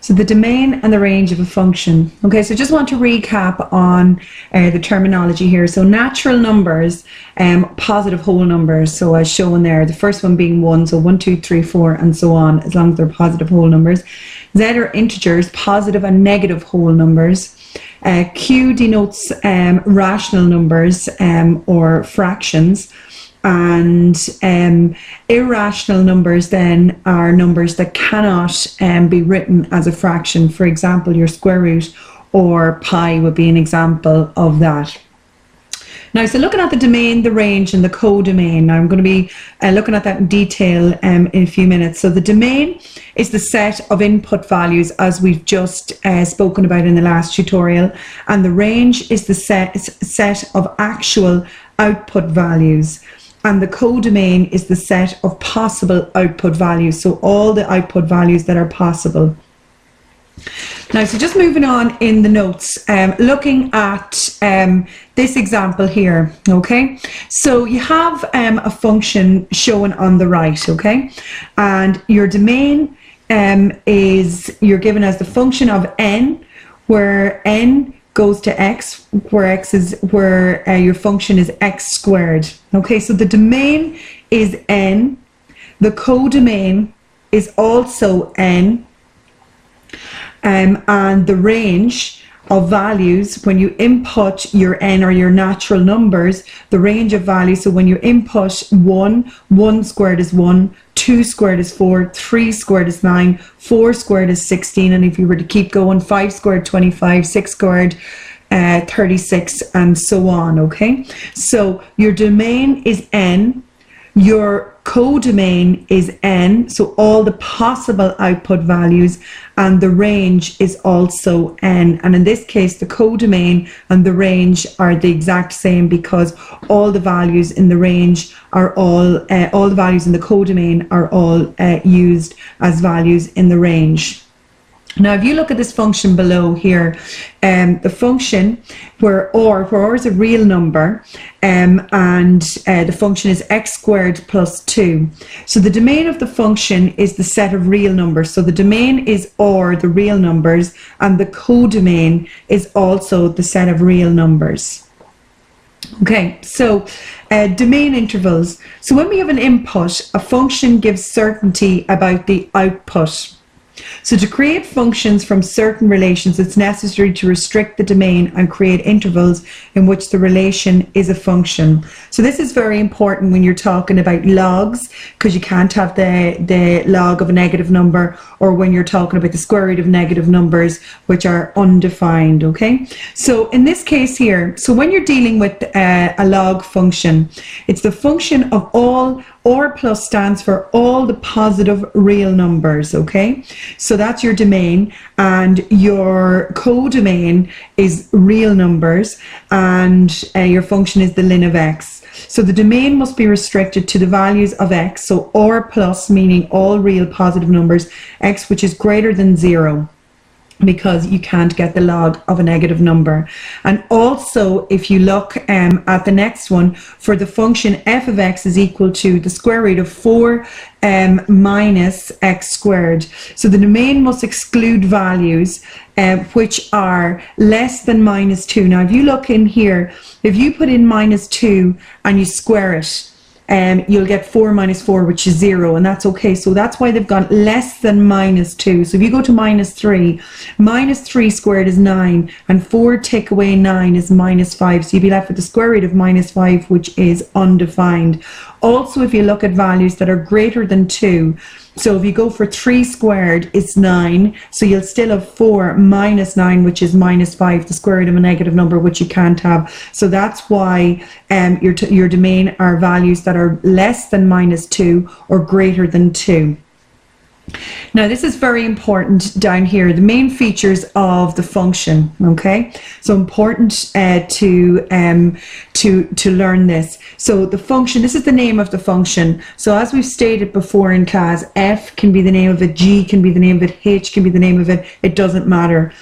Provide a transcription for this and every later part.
So the domain and the range of a function. Okay, so just want to recap on the terminology here. So natural numbers, positive whole numbers. So as shown there, the first one being 1, so 1, 2, 3, 4, and so on, as long as they're positive whole numbers. Z are integers, positive and negative whole numbers. Q denotes rational numbers or fractions. And irrational numbers then are numbers that cannot be written as a fraction. For example, your square root or pi would be an example of that. Now, so looking at the domain, the range, and the codomain. Now, I'm going to be looking at that in detail in a few minutes. So the domain is the set of input values, as we've just spoken about in the last tutorial. And the range is the set of actual output values. And the codomain is the set of possible output values. So all the output values that are possible. Now, so just moving on in the notes, looking at this example here, okay? So you have a function shown on the right, okay? And your domain you're given as the function of n, where n goes to x, where your function is x squared. Okay, so the domain is n, the codomain is also n, and the range of values, when you input your n or your natural numbers, the range of values, so when you input 1 squared is 1, 2 squared is 4, 3 squared is 9, 4 squared is 16, and if you were to keep going, 5 squared 25, 6 squared 36, and so on. Okay, so your domain is n, your codomain is n, so all the possible output values, and the range is also n. And in this case, the codomain and the range are the exact same, because all the values in the range are all the values in the codomain are all used as values in the range. Now, if you look at this function below here, the function where r is a real number, and the function is x squared plus 2. So the domain of the function is the set of real numbers. So the domain is r, the real numbers, and the codomain is also the set of real numbers. Okay, so domain intervals. So when we have an input, a function gives certainty about the output. So to create functions from certain relations, it's necessary to restrict the domain and create intervals in which the relation is a function. So this is very important when you're talking about logs, because you can't have the log of a negative number, or when you're talking about the square root of negative numbers, which are undefined. Okay, so in this case here, so when you're dealing with a log function, it's the function of all. R plus stands for all the positive real numbers. Okay, so that's your domain, and your codomain is real numbers, and your function is the ln of x. So the domain must be restricted to the values of x, so R plus meaning all real positive numbers, x which is greater than 0, because you can't get the log of a negative number. And also, if you look at the next one, for the function f of x is equal to the square root of 4 minus x squared. So the domain must exclude values which are less than minus 2. Now, if you look in here, if you put in minus 2 and you square it, you'll get 4 minus 4, which is 0, and that's okay. So that's why they've gone less than minus 2. So if you go to minus 3 squared is 9, and 4 take away 9 is minus 5. So you'd be left with the square root of minus 5, which is undefined. Also, if you look at values that are greater than 2, so if you go for 3 squared, it's 9. So you'll still have 4 minus 9, which is minus 5, the square root of a negative number, which you can't have. So that's why your domain are values that are less than minus 2 or greater than 2. Now, this is very important down here, the main features of the function. Okay, so important to learn this. So the function, this is the name of the function. So as we've stated before in class, f can be the name of it, g can be the name of it, h can be the name of it, it doesn't matter.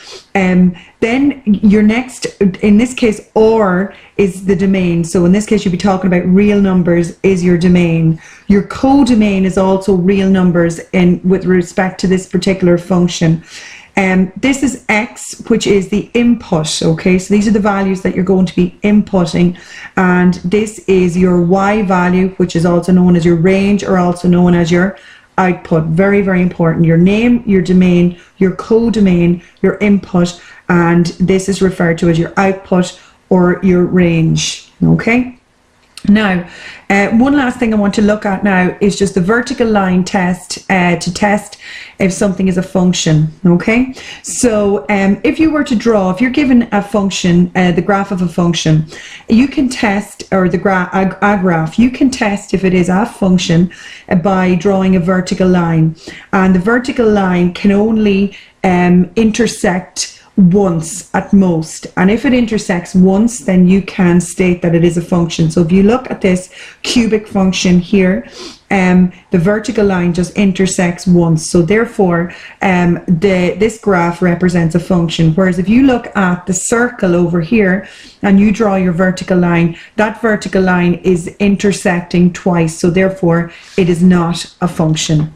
Then your next, in this case, r is the domain. So in this case, you'll be talking about real numbers is your domain. Your codomain is also real numbers with respect to this particular function. This is X, which is the input, okay? So these are the values that you're going to be inputting, and this is your Y value, which is also known as your range, or also known as your output. Very, very important. Your name, your domain, your codomain, your input, and this is referred to as your output or your range, okay? Now, one last thing I want to look at now is just the vertical line test to test if something is a function, okay? So if you were to draw, if you're given a function, the graph of a function, you can test, or a graph, you can test if it is a function by drawing a vertical line. And the vertical line can only intersect once at most, and if it intersects once, then you can state that it is a function. So if you look at this cubic function here, the vertical line just intersects once, so therefore this graph represents a function. Whereas if you look at the circle over here and you draw your vertical line, that vertical line is intersecting twice, so therefore it is not a function.